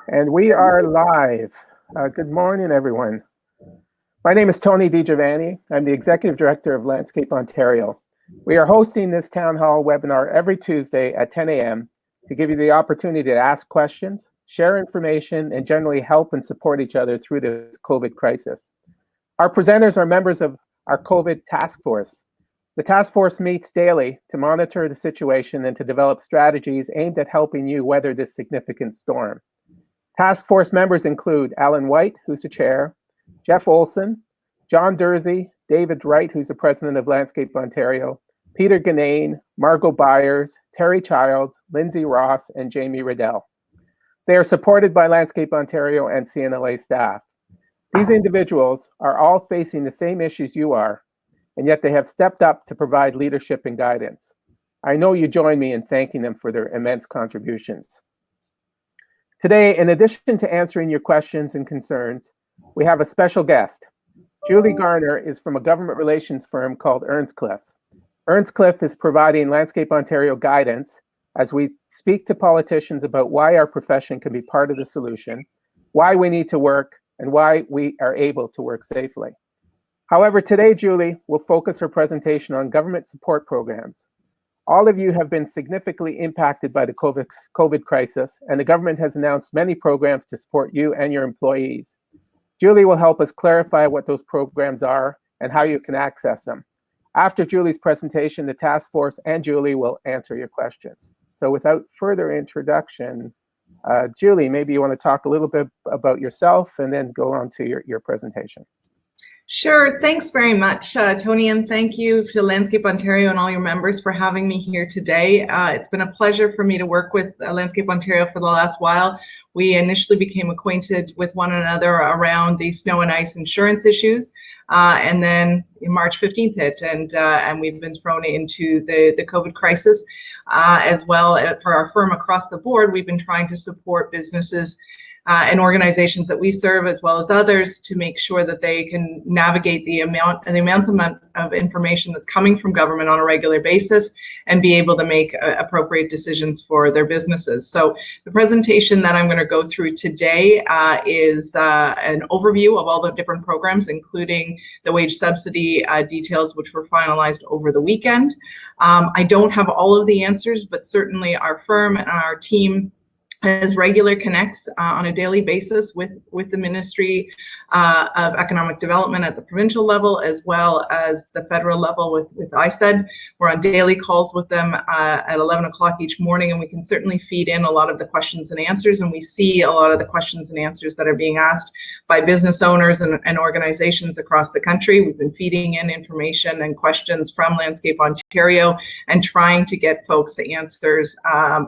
And we are live. Good morning, everyone. My name is Tony DiGiovanni. I'm the Executive Director of Landscape Ontario. We are hosting this town hall webinar every Tuesday at 10 a.m. to give you the opportunity to ask questions, share information, and generally help and support each other through this COVID crisis. Our presenters are members of our COVID task force. The task force meets daily to monitor the situation and to develop strategies aimed at helping you weather this significant storm. Task force members include Alan White, who's the chair, Jeff Olson, John Dursey, David Wright, who's the president of Landscape Ontario, Peter Ganane, Margot Byers, Terry Childs, Lindsay Ross, and Jamie Riddell. They are supported by Landscape Ontario and CNLA staff. These individuals are all facing the same issues you are, and yet they have stepped up to provide leadership and guidance. I know you join me in thanking them for their immense contributions. Today, in addition to answering your questions and concerns, we have a special guest. Julie Garner is from a government relations firm called Earnscliffe. Earnscliffe is providing Landscape Ontario guidance as we speak to politicians about why our profession can be part of the solution, why we need to work, and why we are able to work safely. However, today, Julie will focus her presentation on government support programs. All of you have been significantly impacted by the COVID crisis, and the government has announced many programs to support you and your employees. Julie will help us clarify what those programs are and how you can access them. After Julie's presentation, the task force and Julie will answer your questions. So without further introduction, Julie, maybe you want to talk a little bit about yourself and then go on to your presentation. Sure. Thanks very much, Tony, and thank you to Landscape Ontario and all your members for having me here today. It's been a pleasure for me to work with Landscape Ontario for the last while. We initially became acquainted with one another around the snow and ice insurance issues, and then March 15th hit, and we've been thrown into the COVID crisis as well. For our firm across the board, we've been trying to support businesses and organizations that we serve, as well as others, to make sure that they can navigate the immense amount of information that's coming from government on a regular basis and be able to make appropriate decisions for their businesses. So the presentation that I'm going to go through today is an overview of all the different programs, including the wage subsidy details, which were finalized over the weekend. I don't have all of the answers, but certainly our firm and our team has regular connects on a daily basis with the Ministry of Economic Development at the provincial level, as well as the federal level with ISED. We're on daily calls with them at 11 o'clock each morning, and we can certainly feed in a lot of the questions and answers, and we see a lot of the questions and answers that are being asked by business owners and organizations across the country. We've been feeding in information and questions from Landscape Ontario and trying to get folks answers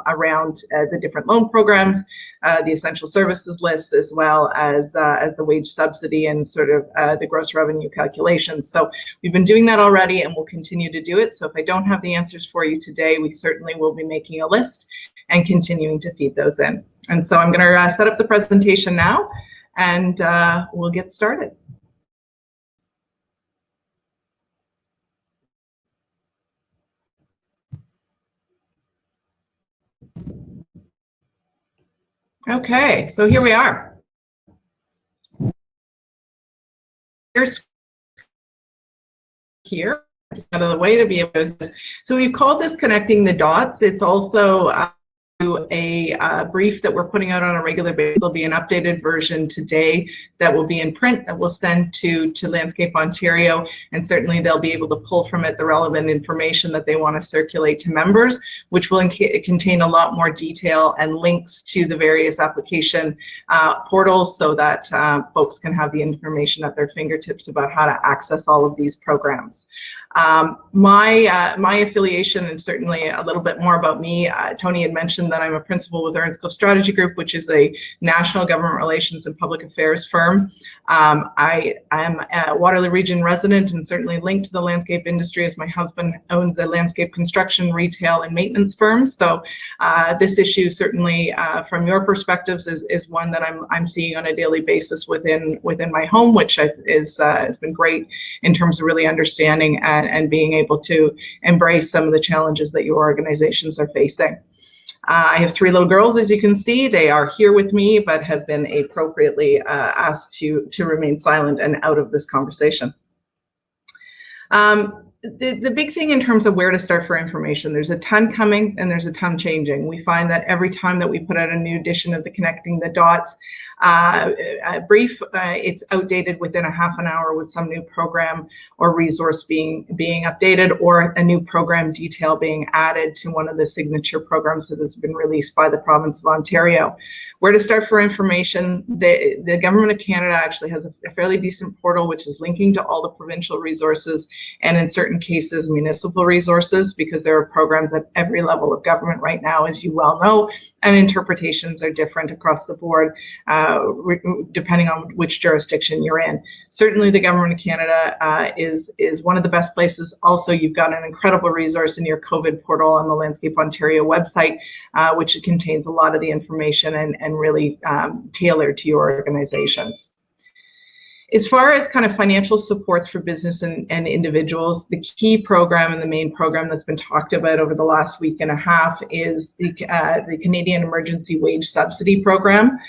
around the different loan programs, the essential services list, as well as the wage subsidy and sort of the gross revenue calculations. So we've been doing that already, and we'll continue to do it. So if I don't have the answers for you today, we certainly will be making a list and continuing to feed those in. And so I'm going to set up the presentation now, and we'll get started. Okay, so here we are. Here's here, just out of the way to be able to. So we've called this Connecting the Dots. It's also a brief that we're putting out on a regular basis. There'll be an updated version today that will be in print that we'll send to Landscape Ontario, and certainly they'll be able to pull from it the relevant information that they want to circulate to members, which will contain a lot more detail and links to the various application portals, so that folks can have the information at their fingertips about how to access all of these programs. My affiliation, and certainly a little bit more about me, Tony had mentioned that I'm a principal with Earnscliffe Strategy Group, which is a national government relations and public affairs firm. I am a Waterloo Region resident and certainly linked to the landscape industry, as my husband owns a landscape construction, retail, and maintenance firm. So this issue, certainly from your perspectives, is one that I'm seeing on a daily basis within my home, which has been great in terms of really understanding and being able to embrace some of the challenges that your organizations are facing. I have 3 little girls, as you can see. They are here with me, but have been appropriately asked to remain silent and out of this conversation. The big thing in terms of where to start for information, there's a ton coming and there's a ton changing. We find that every time that we put out a new edition of the Connecting the Dots brief, it's outdated within a half an hour with some new program or resource being updated, or a new program detail being added to one of the signature programs that has been released by the province of Ontario. Where to start for information, the Government of Canada actually has a fairly decent portal which is linking to all the provincial resources, and in certain cases municipal resources, because there are programs at every level of government right now, as you well know, and interpretations are different across the board depending on which jurisdiction you're in. Certainly the Government of Canada is one of the best places. Also, you've got an incredible resource in your COVID portal on the Landscape Ontario website, which contains a lot of the information and really tailored to your organizations. As far as kind of financial supports for business and individuals, the key program and the main program that's been talked about over the last week and a half is the Canadian Emergency Wage Subsidy Program.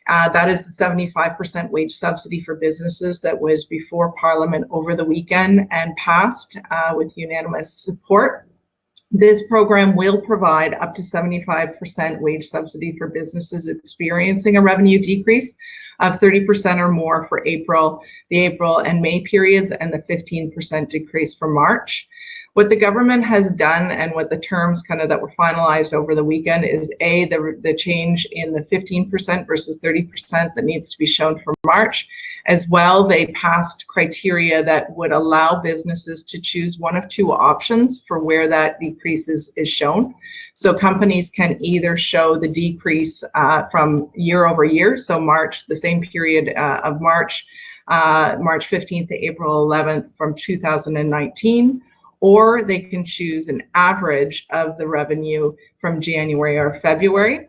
That is the 75% wage subsidy for businesses that was before Parliament over the weekend and passed with unanimous support. This program will provide up to 75% wage subsidy for businesses experiencing a revenue decrease of 30% or more for the April and May periods, and the 15% decrease for March. What the government has done, and what the terms kind of that were finalized over the weekend, is the change in the 15% versus 30% that needs to be shown for March. As well, they passed criteria that would allow businesses to choose one of 2 options for where that decrease is shown. So companies can either show the decrease from year over year, so March, the same period of March 15th to April 11th from 2019, or they can choose an average of the revenue from January or February.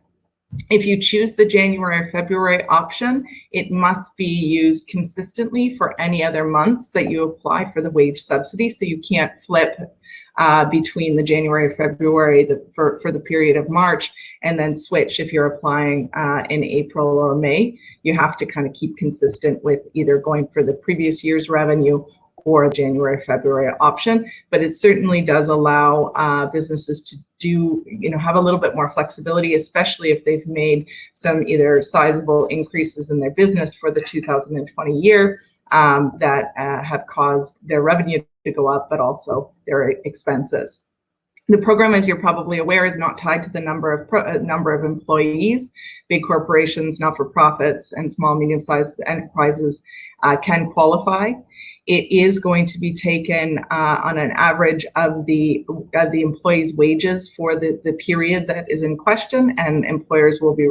If you choose the January or February option, it must be used consistently for any other months that you apply for the wage subsidy. So you can't flip between the January or February for the period of March and then switch if you're applying in April or May. You have to kind of keep consistent with either going for the previous year's revenue or a January, February option, but it certainly does allow businesses to have a little bit more flexibility, especially if they've made some either sizable increases in their business for the 2020 year that have caused their revenue to go up, but also their expenses. The program, as you're probably aware, is not tied to the number of employees. Big corporations, not-for-profits, and small, medium-sized enterprises can qualify. It is going to be taken on an average of the employee's wages for the period that is in question, and employers will be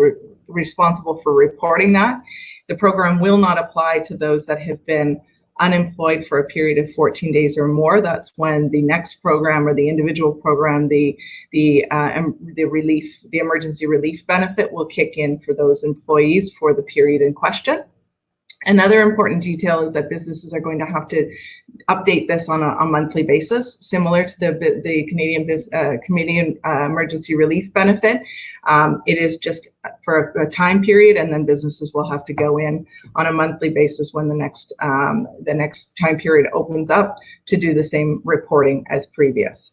responsible for reporting that. The program will not apply to those that have been unemployed for a period of 14 days or more. That's when the next program, or the individual program, the emergency relief benefit, will kick in for those employees for the period in question. Another important detail is that businesses are going to have to update this on a monthly basis, similar to the Canadian Emergency Relief Benefit. It is just for a time period, and then businesses will have to go in on a monthly basis when the next time period opens up to do the same reporting as previous.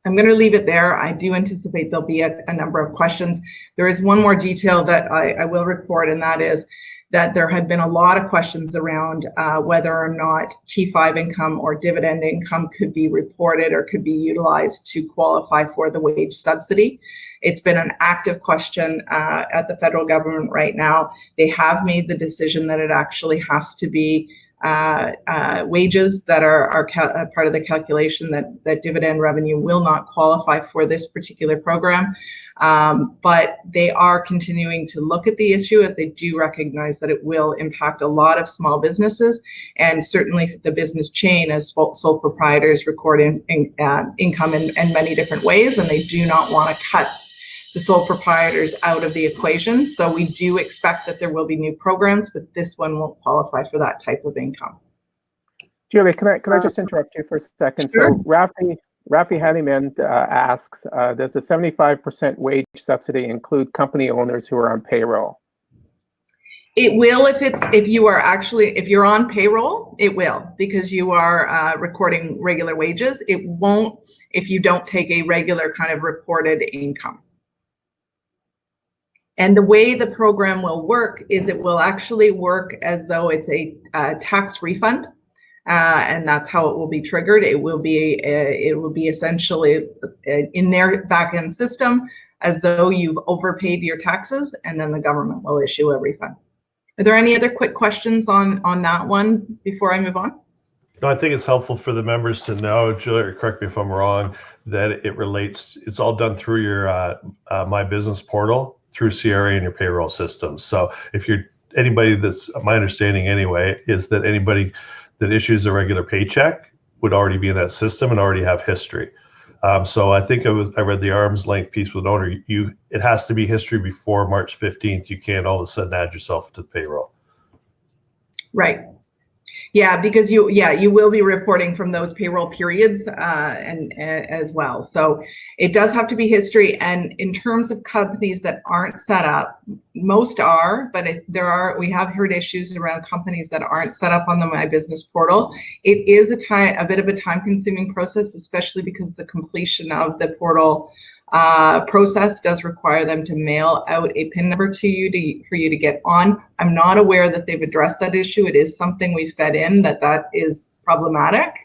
I'm going to leave it there. I do anticipate there'll be a number of questions. There is one more detail that I will report, and that is that there had been a lot of questions around whether or not T5 income or dividend income could be reported or could be utilized to qualify for the wage subsidy. It's been an active question at the federal government right now. They have made the decision that it actually has to be wages that are part of the calculation, that dividend revenue will not qualify for this particular program. But they are continuing to look at the issue, as they do recognize that it will impact a lot of small businesses, and certainly the business chain, as sole proprietors record income in many different ways, and they do not want to cut the sole proprietors out of the equation. So we do expect that there will be new programs, but this one won't qualify for that type of income. Julie, can I just interrupt you for a second? Sure. So Rafi Hanneman asks, does the 75% wage subsidy include company owners who are on payroll? It will if you're on payroll, it will, because you are recording regular wages. It won't if you don't take a regular kind of reported income. And the way the program will work is it will actually work as though it's a tax refund, and that's how it will be triggered. It will be essentially in their back-end system as though you've overpaid your taxes, and then the government will issue a refund. Are there any other quick questions on that one before I move on? No, I think it's helpful for the members to know, Julie, correct me if I'm wrong, that it relates, it's all done through your My Business portal, through CRA and your payroll system. So if you're anybody that's, my understanding anyway, is that anybody that issues a regular paycheck would already be in that system and already have history. So I think I read the arm's length piece with an owner. It has to be history before March 15th. You can't all of a sudden add yourself to the payroll. Right. Yeah, because you will be reporting from those payroll periods and as well. So it does have to be history. And in terms of companies that aren't set up, most are, but we have heard issues around companies that aren't set up on the My Business portal. It is a bit of a time-consuming process, especially because the completion of the portal process does require them to mail out a PIN number to you for you to get on. I'm not aware that they've addressed that issue. It is something we fed in that is problematic.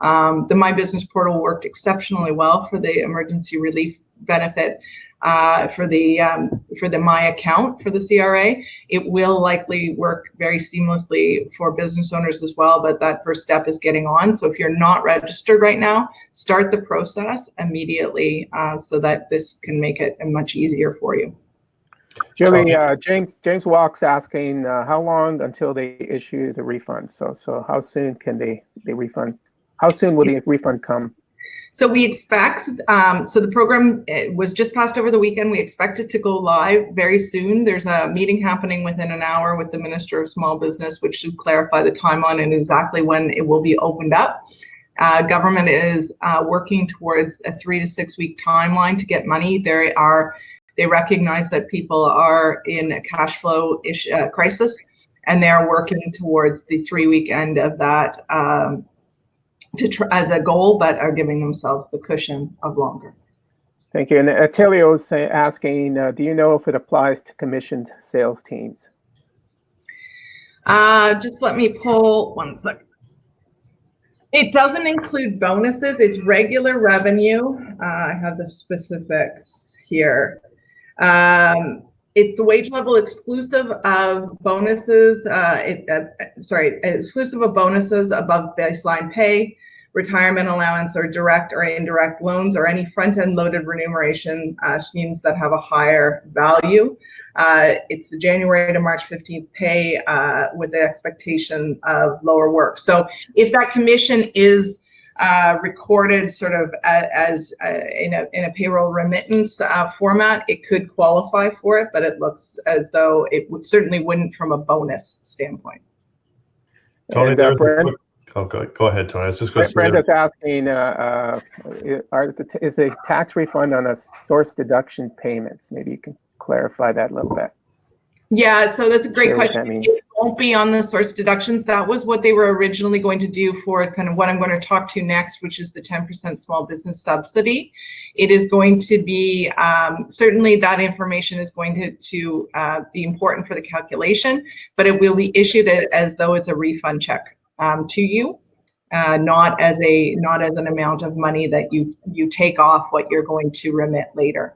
The My Business portal worked exceptionally well for the emergency relief benefit for the My account for the CRA. It will likely work very seamlessly for business owners as well, but that first step is getting on. So if you're not registered right now, start the process immediately so that this can make it much easier for you. Julie, James Walk's asking how long until they issue the refund? So how soon can they refund? How soon will the refund come? So we expect, so the program was just passed over the weekend. We expect it to go live very soon. There's a meeting happening within an hour with the Minister of Small Business, which should clarify the timeline and exactly when it will be opened up. Government is working towards a 3 to 6 week timeline to get money. They recognize that people are in a cash flow crisis, and they are working towards the 3 week end of that as a goal, but are giving themselves the cushion of longer. Thank you. And Attilio is asking, do you know if it applies to commissioned sales teams? Just let me pull one second. It doesn't include bonuses. It's regular revenue. I have the specifics here. It's the wage level exclusive of bonuses. Exclusive of bonuses above baseline pay, retirement allowance, or direct or indirect loans, or any front-end loaded remuneration schemes that have a higher value. It's the January to March 15th pay with the expectation of lower work. So if that commission is recorded sort of as in a payroll remittance format, it could qualify for it, but it looks as though it certainly wouldn't from a bonus standpoint. Tony, go ahead, Tony. I was just going to say. Brenda's asking, is the tax refund on a source deduction payments? Maybe you can clarify that a little bit. Yeah, so that's a great question. It won't be on the source deductions. That was what they were originally going to do for kind of what I'm going to talk to next, which is the 10% small business subsidy. It is going to be, certainly that information is going to be important for the calculation, but it will be issued as though it's a refund check to you, not as an amount of money that you take off what you're going to remit later.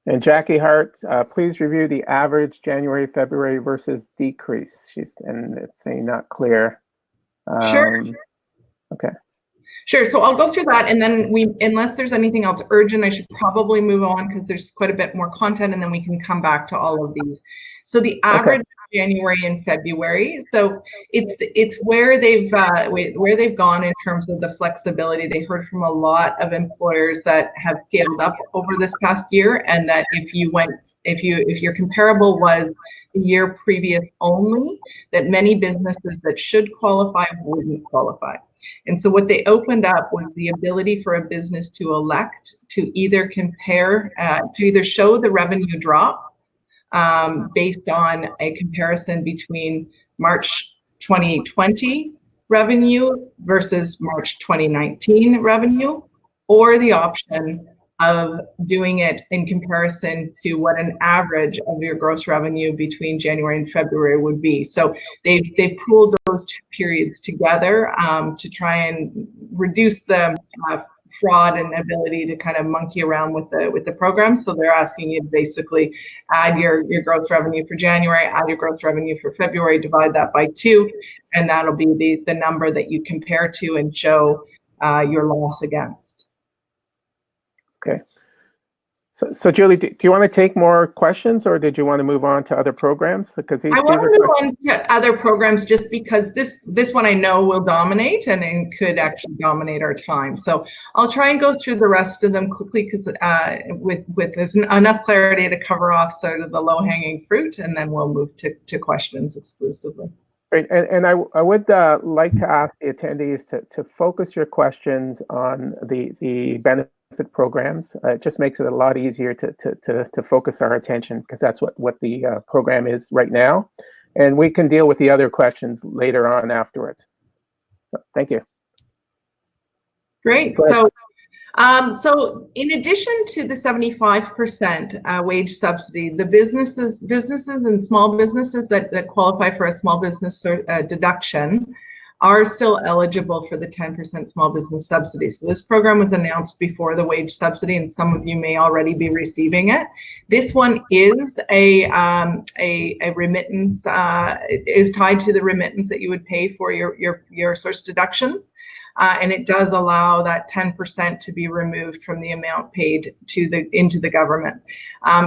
And Jackie Hart, please review the average January, February versus decrease. And it's saying not clear. Sure. Okay. Sure. So I'll go through that, and then unless there's anything else urgent, I should probably move on because there's quite a bit more content, and then we can come back to all of these. So the average January and February. So it's where they've gone in terms of the flexibility. They heard from a lot of employers that have scaled up over this past year, and that if your comparable was the year previous only, that many businesses that should qualify wouldn't qualify. And so what they opened up was the ability for a business to elect to either compare, to either show the revenue drop based on a comparison between March 2020 revenue versus March 2019 revenue, or the option of doing it in comparison to what an average of your gross revenue between January and February would be. So they pooled those two periods together to try and reduce the fraud and ability to kind of monkey around with the program. So they're asking you to basically add your gross revenue for January, add your gross revenue for February, divide that by 2, and that'll be the number that you compare to and show your loss against. Okay. So Julie, do you want to take more questions, or did you want to move on to other programs? Because I want to move on to other programs just because this one I know will dominate and it could actually dominate our time. So I'll try and go through the rest of them quickly because with there's enough clarity to cover off sort of the low-hanging fruit, and then we'll move to questions exclusively. Great. And I would like to ask the attendees to focus your questions on the benefit programs. It just makes it a lot easier to focus our attention, because that's what the program is right now, and we can deal with the other questions later on afterwards. So, thank you. Great. So in addition to the 75% wage subsidy, the businesses and small businesses that qualify for a small business deduction are still eligible for the 10% small business subsidy. So this program was announced before the wage subsidy, and some of you may already be receiving it. This one is a remittance, it is tied to the remittance that you would pay for your source deductions. And it does allow that 10% to be removed from the amount paid into the government.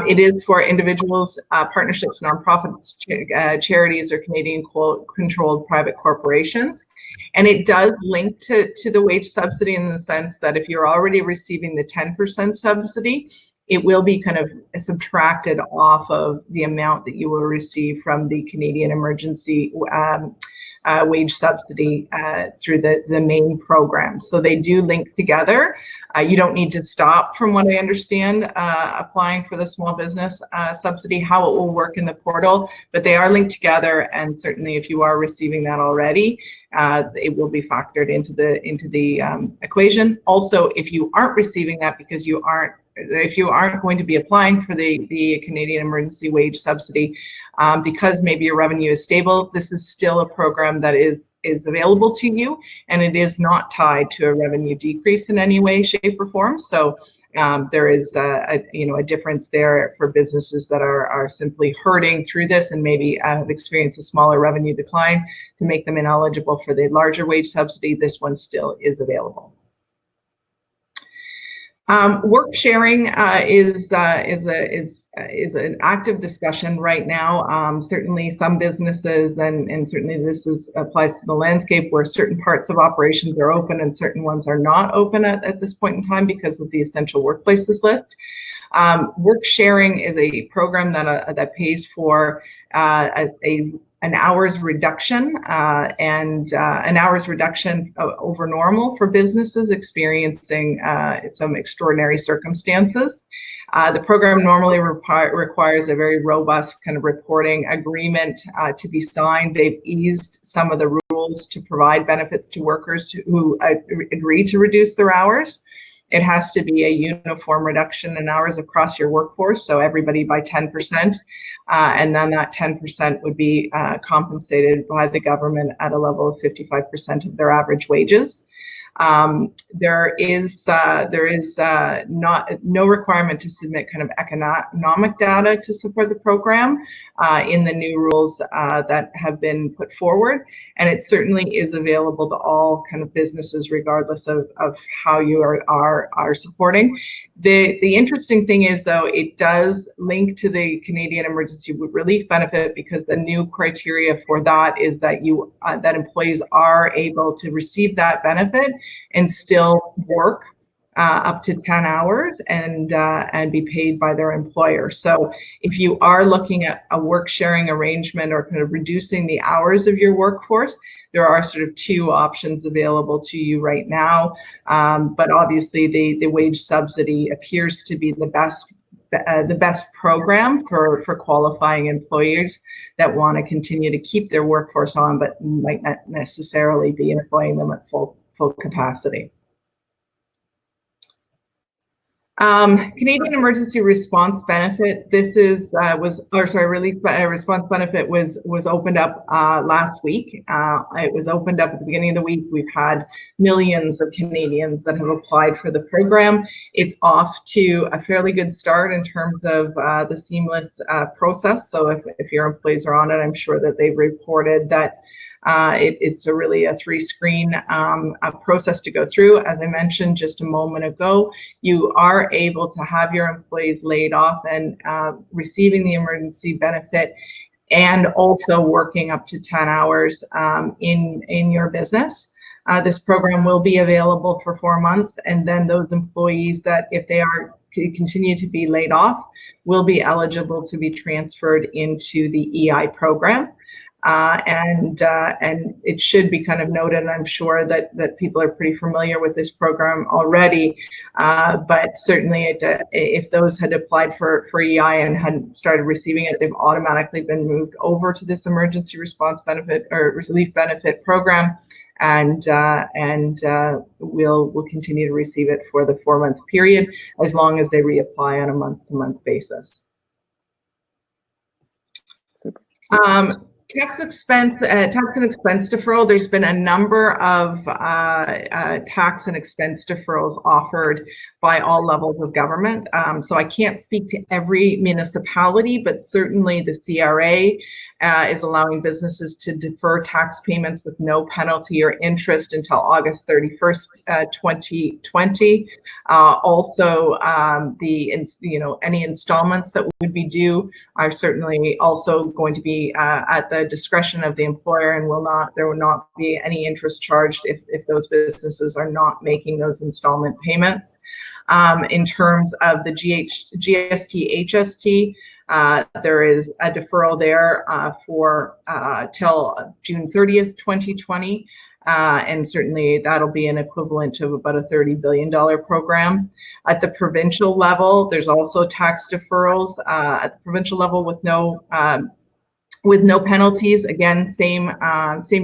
It is for individuals, partnerships, nonprofits, charities, or Canadian-controlled private corporations. And it does link to the wage subsidy in the sense that if you're already receiving the 10% subsidy, it will be kind of subtracted off of the amount that you will receive from the Canadian Emergency wage subsidy through the main program. So they do link together. You don't need to stop, from what I understand, applying for the small business subsidy, how it will work in the portal, but they are linked together. And certainly if you are receiving that already, it will be factored into the equation. Also, if you aren't receiving that because if you aren't going to be applying for the Canadian Emergency Wage Subsidy, because maybe your revenue is stable, this is still a program that is available to you, and it is not tied to a revenue decrease in any way, shape, or form. So there is a difference there for businesses that are simply hurting through this and maybe have experienced a smaller revenue decline to make them ineligible for the larger wage subsidy. This one still is available. Work sharing is an active discussion right now. Certainly some businesses, and certainly this applies to the landscape, where certain parts of operations are open and certain ones are not open at this point in time because of the essential workplaces list. Work sharing is a program that pays for an hour's reduction and an hour's reduction over normal for businesses experiencing some extraordinary circumstances. The program normally requires a very robust kind of reporting agreement to be signed. They've eased some of the rules to provide benefits to workers who agree to reduce their hours. It has to be a uniform reduction in hours across your workforce, so everybody by 10%, and then that 10% would be compensated by the government at a level of 55% of their average wages. There is no requirement to submit kind of economic data to support the program in the new rules that have been put forward, and it certainly is available to all kind of businesses regardless of how you are supporting. The interesting thing is, though, it does link to the Canadian Emergency Relief Benefit, because the new criteria for that is that that employees are able to receive that benefit and still work up to 10 hours and be paid by their employer. So if you are looking at a work sharing arrangement or kind of reducing the hours of your workforce, there are sort of two options available to you right now. But obviously the wage subsidy appears to be the best program for qualifying employers that want to continue to keep their workforce on, but might not necessarily be employing them at full capacity. Canadian Emergency Response Benefit. This is Relief Response Benefit was opened up last week. It was opened up at the beginning of the week. We've had millions of Canadians that have applied for the program. It's off to a fairly good start in terms of the seamless process. So if your employees are on it, I'm sure that they've reported that it's really a three-screen process to go through. As I mentioned just a moment ago, you are able to have your employees laid off and receiving the emergency benefit, and also working up to 10 hours in your business. This program will be available for 4 months, and then those employees that, if they are continue to be laid off, will be eligible to be transferred into the EI program. And it should be kind of noted, and I'm sure that people are pretty familiar with this program already, but certainly if those had applied for EI and hadn't started receiving it, they've automatically been moved over to this emergency response benefit or relief benefit program, and will continue to receive it for the 4-month period as long as they reapply on a month-to-month basis. Tax and expense deferral. There's been a number of tax and expense deferrals offered by all levels of government. So I can't speak to every municipality, but certainly the CRA is allowing businesses to defer tax payments with no penalty or interest until August 31st, 2020. Also, any installments that would be due are certainly also going to be at the discretion of the employer, and there will not be any interest charged if those businesses are not making those installment payments. In terms of the GST, HST, there is a deferral there for till June 30th, 2020. And certainly that'll be an equivalent of about a $30 billion program. At the provincial level, there's also tax deferrals at the provincial level with no penalties. Again, same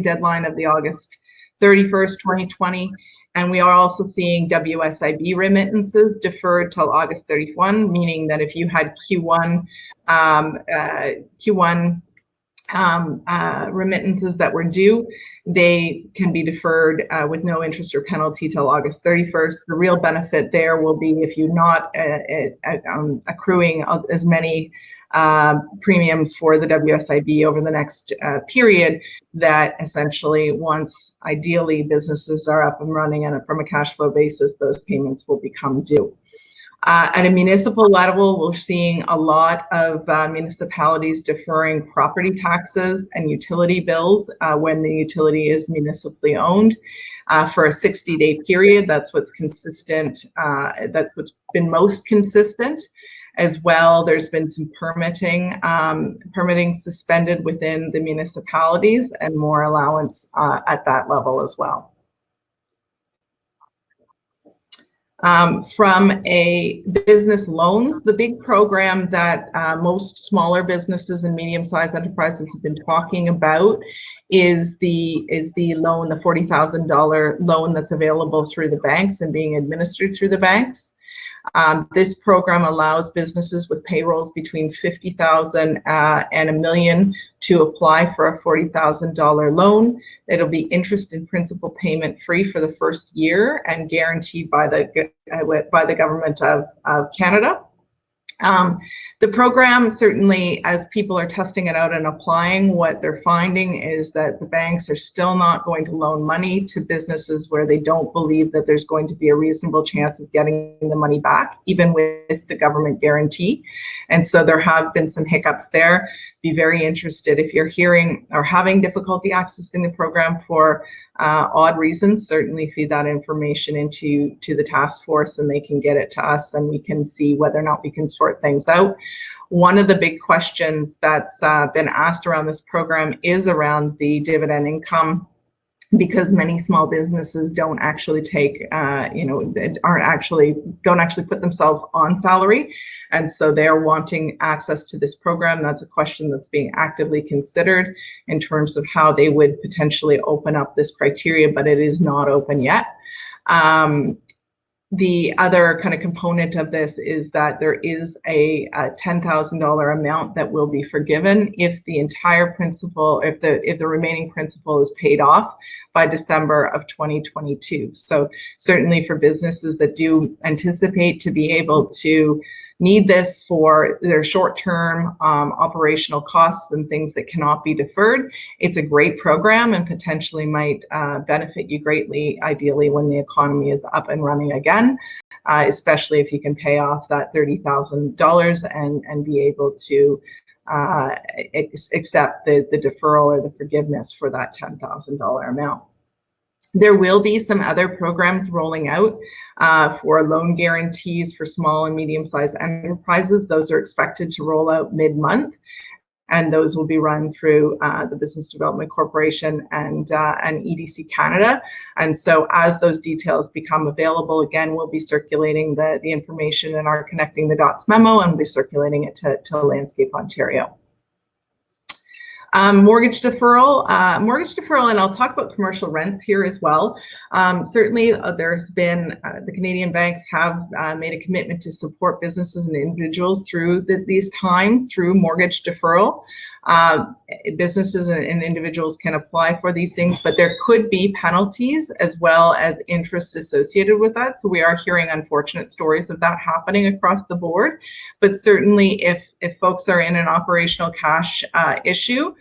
deadline of the August 31st, 2020. And we are also seeing WSIB remittances deferred till August 31, meaning that if you had Q1 remittances that were due, they can be deferred with no interest or penalty till August 31st. The real benefit there will be if you're not accruing as many premiums for the WSIB over the next period, that essentially once ideally businesses are up and running and from a cash flow basis, those payments will become due. At a municipal level, we're seeing a lot of municipalities deferring property taxes and utility bills when the utility is municipally owned for a 60-day period. That's what's consistent. That's what's been most consistent. As well, there's been some permitting suspended within the municipalities and more allowance at that level as well. From a business loans, the big program that most smaller businesses and medium-sized enterprises have been talking about is the loan, the $40,000 loan that's available through the banks and being administered through the banks. This program allows businesses with payrolls between $50,000 and $1 million to apply for a $40,000 loan. It'll be interest and principal payment free for the first year and guaranteed by the government of Canada. The program, certainly as people are testing it out and applying, what they're finding is that the banks are still not going to loan money to businesses where they don't believe that there's going to be a reasonable chance of getting the money back, even with the government guarantee. And so there have been some hiccups there be very interested. If you're hearing or having difficulty accessing the program for odd reasons, certainly feed that information into the task force, and they can get it to us, and we can see whether or not we can sort things out. One of the big questions that's been asked around this program is around the dividend income, because many small businesses don't actually take, don't actually put themselves on salary. And so they're wanting access to this program. That's a question that's being actively considered in terms of how they would potentially open up this criteria, but it is not open yet. The other kind of component of this is that there is a $10,000 amount that will be forgiven if the entire principal, if the remaining principal is paid off by December of 2022. So certainly for businesses that do anticipate to be able to need this for their short-term operational costs and things that cannot be deferred, it's a great program and potentially might benefit you greatly, ideally when the economy is up and running again, especially if you can pay off that $30,000 and be able to accept the deferral or the forgiveness for that $10,000 amount. There will be some other programs rolling out for loan guarantees for small and medium-sized enterprises. Those are expected to roll out mid-month, and those will be run through the Business Development Corporation and EDC Canada. And so as those details become available, again, we'll be circulating the information in our Connecting the Dots memo, and we'll be circulating it to Landscape Ontario. Mortgage deferral, and I'll talk about commercial rents here as well. Certainly, there's been, the Canadian banks have made a commitment to support businesses and individuals through these times through mortgage deferral. Businesses and individuals can apply for these things, but there could be penalties as well as interest associated with that. So we are hearing unfortunate stories of that happening across the board. But certainly if folks are in an operational cash issue,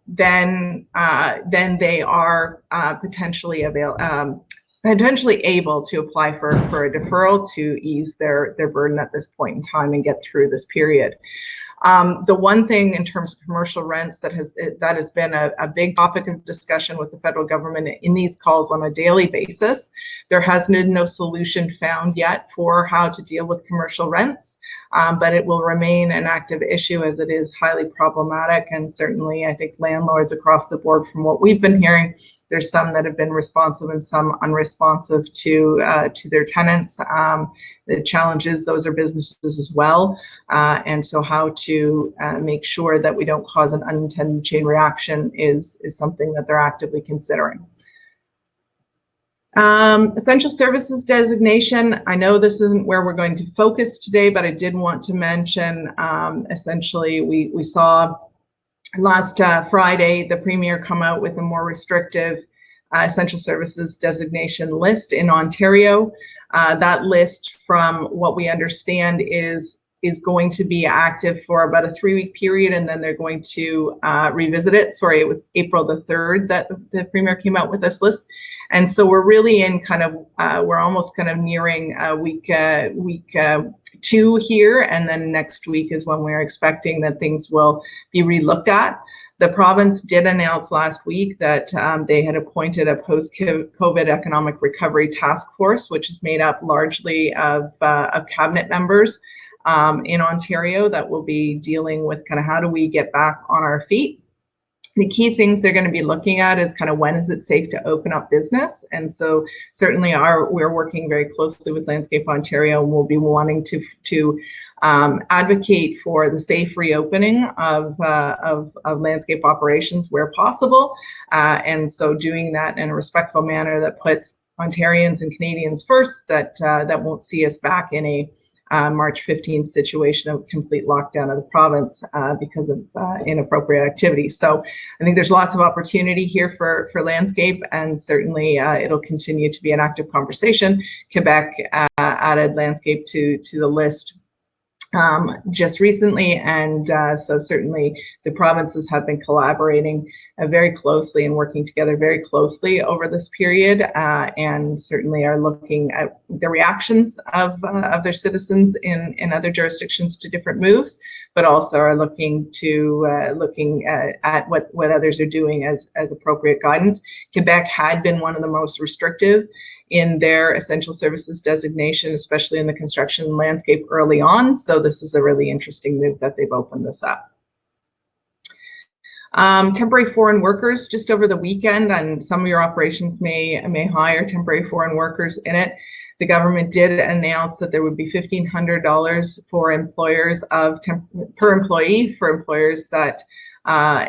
then they are potentially able to apply for a deferral to ease their burden at this point in time and get through this period. The one thing in terms of commercial rents that has been a big topic of discussion with the federal government in these calls on a daily basis, there has been no solution found yet for how to deal with commercial rents, but it will remain an active issue as it is highly problematic. And certainly I think landlords across the board, from what we've been hearing, there's some that have been responsive and some unresponsive to their tenants. The challenge is those are businesses as well. And so how to make sure that we don't cause an unintended chain reaction is something that they're actively considering. Essential services designation. I know this isn't where we're going to focus today, but I did want to mention, essentially we saw last Friday, the Premier come out with a more restrictive essential services designation list in Ontario. That list, from what we understand, is going to be active for about a 3-week period, and then they're going to revisit it. Sorry, it was April the 3rd that the Premier came out with this list. And so we're really in kind of, we're almost kind of nearing week 2 here, and then next week is when we're expecting that things will be relooked at. The province did announce last week that they had appointed a post-COVID economic recovery task force, which is made up largely of cabinet members in Ontario that will be dealing with kind of how do we get back on our feet. The key things they're going to be looking at is kind of when is it safe to open up business. And so certainly we're working very closely with Landscape Ontario, and we'll be wanting to advocate for the safe reopening of landscape operations where possible. And so doing that in a respectful manner that puts Ontarians and Canadians first, that won't see us back in a March 15th situation of complete lockdown of the province because of inappropriate activity. So I think there's lots of opportunity here for landscape, and certainly it'll continue to be an active conversation. Quebec added landscape to the list just recently, and so certainly the provinces have been collaborating very closely and working together very closely over this period, and certainly are looking at the reactions of their citizens in other jurisdictions to different moves, but also are looking at what others are doing as appropriate guidance. Quebec had been one of the most restrictive in their essential services designation, especially in the construction landscape early on. So this is a really interesting move that they've opened this up. Temporary foreign workers, just over the weekend, and some of your operations may hire temporary foreign workers in it. The government did announce that there would be $1,500 for employers per employee for employers that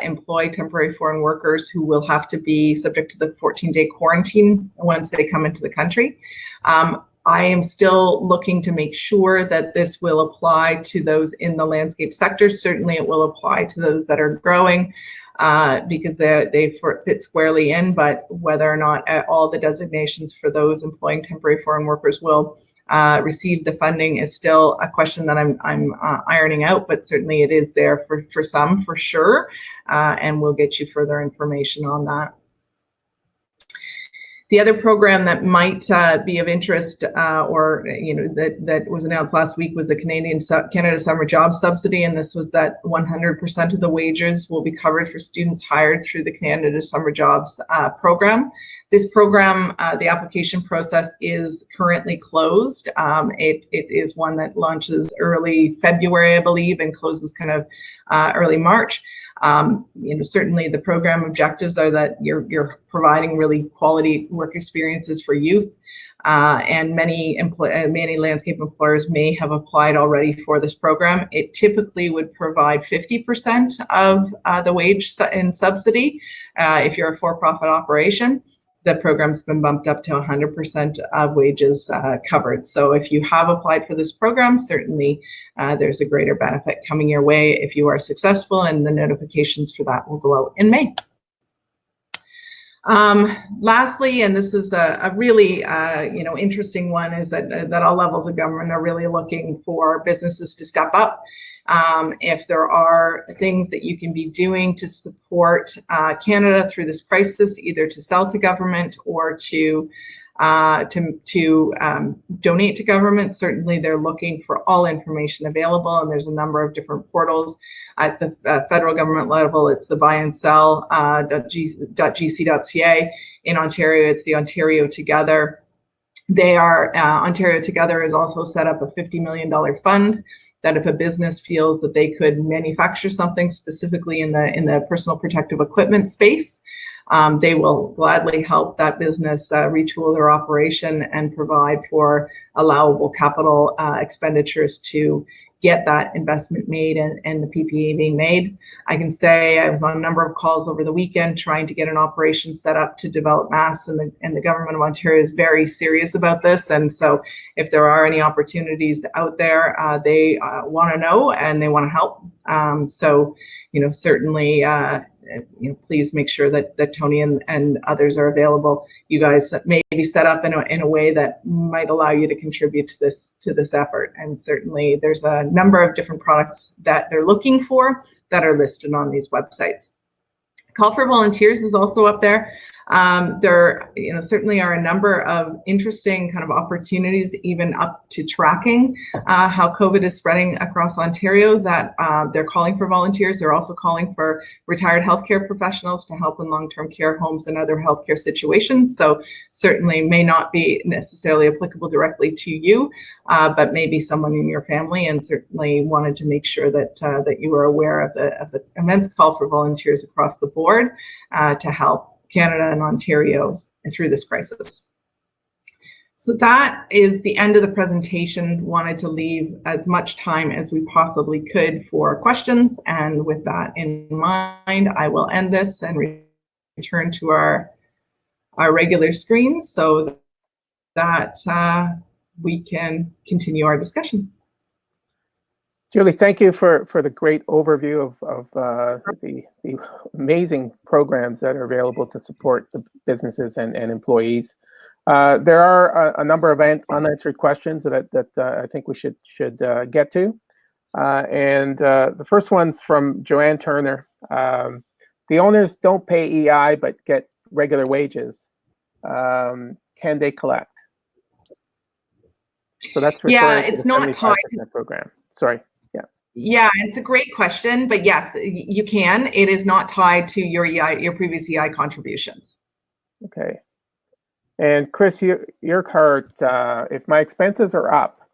employ temporary foreign workers who will have to be subject to the 14-day quarantine once they come into the country. I am still looking to make sure that this will apply to those in the landscape sector. Certainly it will apply to those that are growing because they fit squarely in, but whether or not all the designations for those employing temporary foreign workers will receive the funding is still a question that I'm ironing out, but certainly it is there for some, for sure, and we'll get you further information on that. The other program that might be of interest, or that was announced last week, was the Canada Summer Job Subsidy, and this was that 100% of the wages will be covered for students hired through the Canada Summer Jobs program. This program, the application process is currently closed. It is one that launches early February, I believe, and closes kind of early March. Certainly the program objectives are that you're providing really quality work experiences for youth, and many landscape employers may have applied already for this program. It typically would provide 50% of the wage in subsidy if you're a for-profit operation. The program's been bumped up to 100% of wages covered. So if you have applied for this program, certainly there's a greater benefit coming your way if you are successful, and the notifications for that will go out in May. Lastly, and this is a really interesting one, is that all levels of government are really looking for businesses to step up. If there are things that you can be doing to support Canada through this crisis, either to sell to government or to donate to government, certainly they're looking for all information available, and there's a number of different portals. At the federal government level, it's the buyandsell.gc.ca. In Ontario, it's the Ontario Together. Ontario Together has also set up a $50 million fund that if a business feels that they could manufacture something specifically in the personal protective equipment space, they will gladly help that business retool their operation and provide for allowable capital expenditures to get that investment made and the PPE being made. I can say I was on a number of calls over the weekend trying to get an operation set up to develop masks, and the government of Ontario is very serious about this. And so if there are any opportunities out there, they want to know and they want to help. Certainly, please make sure that Tony and others are available. You guys may be set up in a way that might allow you to contribute to this effort. And certainly there's a number of different products that they're looking for that are listed on these websites. Call for volunteers is also up there. There certainly are a number of interesting kind of opportunities, even up to tracking how COVID is spreading across Ontario, that they're calling for volunteers. They're also calling for retired healthcare professionals to help in long-term care homes and other healthcare situations. So certainly may not be necessarily applicable directly to you, but maybe someone in your family, and certainly wanted to make sure that that you were aware of the immense call for volunteers across the board to help Canada and Ontario through this crisis. So that is the end of the presentation. Wanted to leave as much time as we possibly could for questions. And with that in mind, I will end this and return to our regular screens so that we can continue our discussion. Julie, thank you for the great overview of the amazing programs that are available to support the businesses and employees. There are a number of unanswered questions that I think we should get to. And the first one's from Joanne Turner. The owners don't pay EI but get regular wages. Can they collect? So that's referring to it's the not 75% tied. program. Sorry. Yeah, it's a great question, but yes, you can. It is not tied to your EI, your previous EI contributions. Okay. And Chris, your card, if my expenses are up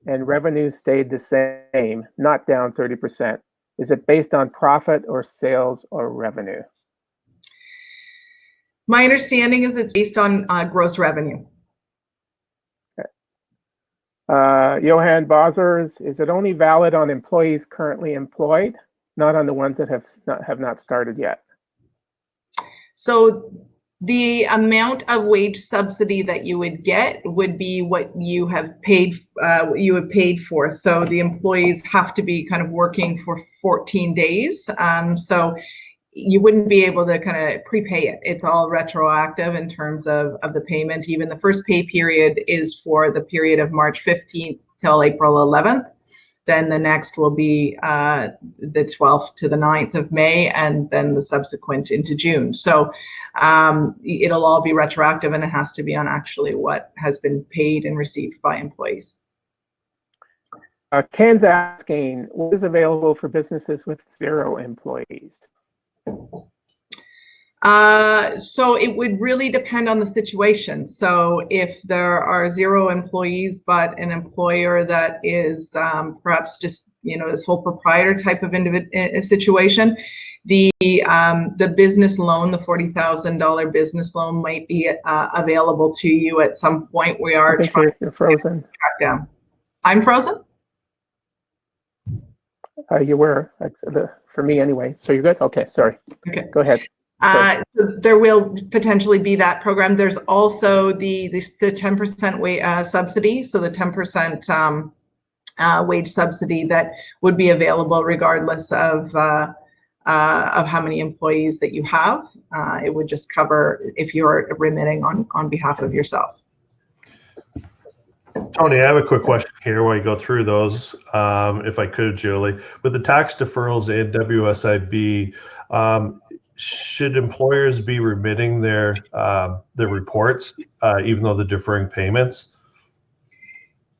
and revenue stayed the same, not down 30%, is it based on profit or sales or revenue? My understanding is it's based on gross revenue. Johan Bozers, is it only valid on employees currently employed, not on the ones that have not started yet? So the amount of wage subsidy that you would get would be what you have paid for. So the employees have to be kind of working for 14 days. So you wouldn't be able to kind of prepay it. It's all retroactive in terms of the payment. Even the first pay period is for the period of March 15th till April 11th. Then the next will be the 12th to the 9th of May, and then the subsequent into June. So it'll all be retroactive, and it has to be on actually what has been paid and received by employees. Ken's asking, what is available for businesses with 0 employees? So it would really depend on the situation. So if there are 0 employees, but an employer that is perhaps just, this whole proprietor type of situation, the business loan, the $40,000 business loan might be available to you at some point. We are trying you're frozen. to track down. I'm frozen? You were, for me anyway. So you're good? Okay, sorry. Okay. Go ahead. So there will potentially be that program. There's also the 10% subsidy. So the 10% wage subsidy that would be available regardless of how many employees that you have. It would just cover if you're remitting on behalf of yourself. Tony, I have a quick question here while you go through those, if I could, Julie. With the tax deferrals and WSIB, should employers be remitting their reports, even though they're deferring payments?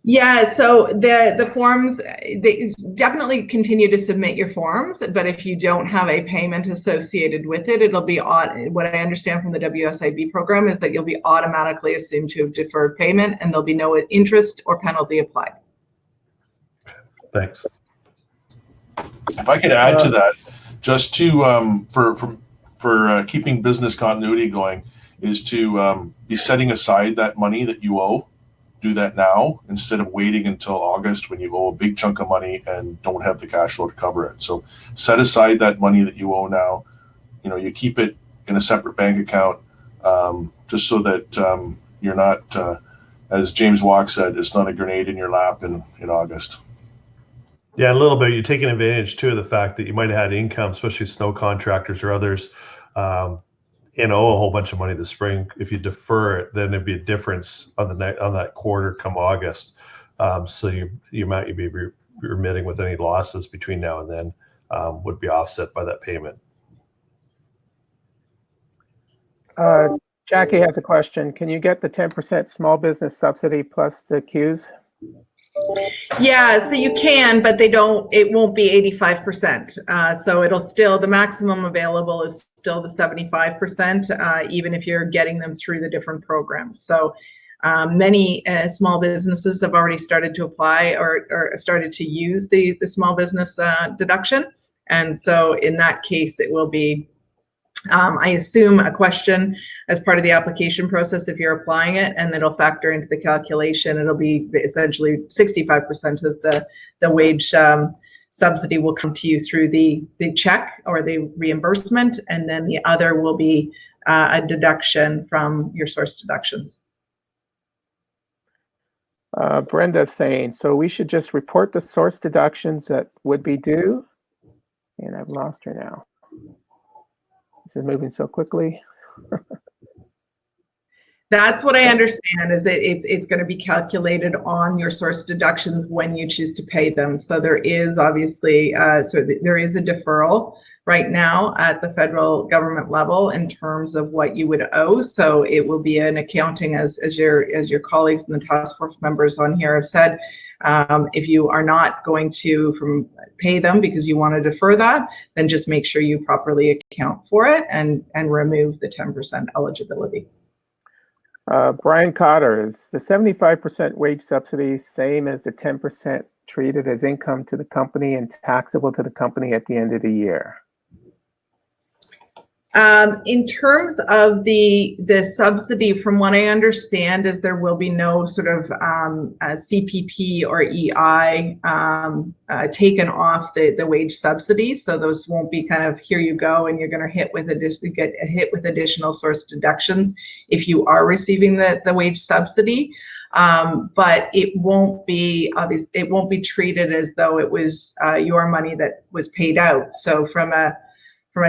Yeah, so the forms, they definitely continue to submit your forms, but if you don't have a payment associated with it, it'll be what I understand from the WSIB program is that you'll be automatically assumed to have deferred payment, and there'll be no interest or penalty applied. Thanks. If I could add to that, just to for keeping business continuity going, is to be setting aside that money that you owe. Do that now instead of waiting until August when you owe a big chunk of money and don't have the cash flow to cover it. So set aside that money that you owe now. You keep it in a separate bank account, just so that you're not, as James Walk said, it's not a grenade in your lap in August. Yeah, a little bit. You're taking advantage too of the fact that you might have had income, especially snow contractors or others, owe a whole bunch of money this spring. If you defer it, then there'd be a difference on that quarter come August. So the amount you'd be remitting with any losses between now and then would be offset by that payment. Jackie has a question. Can you get the 10% small business subsidy plus the CEWS? Yeah, so you can, but it won't be 85%. So it'll still, the maximum available is still the 75%, even if you're getting them through the different programs. So many small businesses have already started to apply or started to use the small business deduction. And so in that case, it will be, I assume, a question as part of the application process if you're applying it, and it'll factor into the calculation. It'll be essentially 65% of the wage subsidy will come to you through the check or the reimbursement, and then the other will be a deduction from your source deductions. Brenda's saying, so we should just report the source deductions that would be due? And I've lost her now. This is moving so quickly. That's what I understand, is that it's going to be calculated on your source deductions when you choose to pay them. So there is obviously there is a deferral right now at the federal government level in terms of what you would owe. So it will be an accounting, as your colleagues and the task force members on here have said. If you are not going to pay them because you want to defer that, then just make sure you properly account for it and remove the 10% eligibility. Brian Cotter, is the 75% wage subsidy same as the 10% treated as income to the company and taxable to the company at the end of the year? In terms of the subsidy, from what I understand, is there will be no sort of CPP or EI taken off the wage subsidy. So those won't be kind of, here you go, and you're going to get hit with additional source deductions if you are receiving the wage subsidy. But it won't be obvious. It won't be treated as though it was your money that was paid out. So from a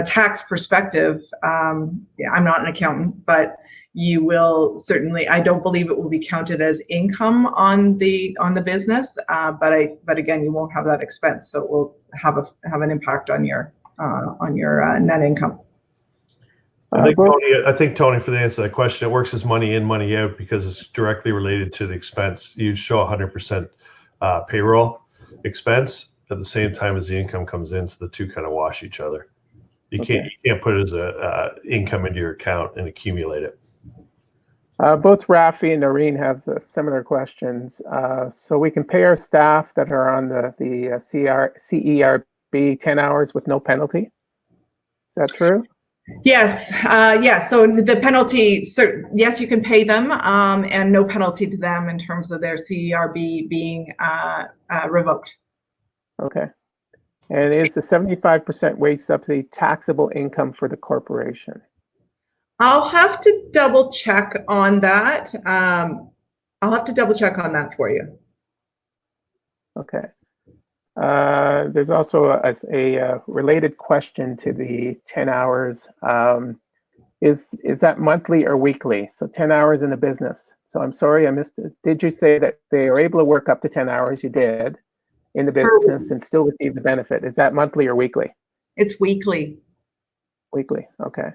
tax perspective, yeah, I'm not an accountant, but you will certainly, I don't believe it will be counted as income on the business, but again, you won't have that expense, so it will have an impact on your net income. I think Tony, for the answer to that question, it works as money in, money out because it's directly related to the expense. You show 100% payroll expense at the same time as the income comes in, so the two kind of wash each other. You can't put it as a income into your account and accumulate it. Both Rafi and Noreen have similar questions. So we can pay our staff that are on the CERB 10 hours with no penalty. Is that true? Yes. So the penalty, yes, you can pay them and no penalty to them in terms of their CERB being revoked. Okay. And is the 75% wage subsidy taxable income for the corporation? I'll have to double check on that. I'll have to double check on that for you. Okay. There's also a related question to the 10 hours. Is that monthly or weekly? So 10 hours in a business. So I'm sorry, I missed it. Did you say that they are able to work up to 10 hours? You did. In the business and still receive the benefit. Is that monthly or weekly? It's weekly. Weekly, okay.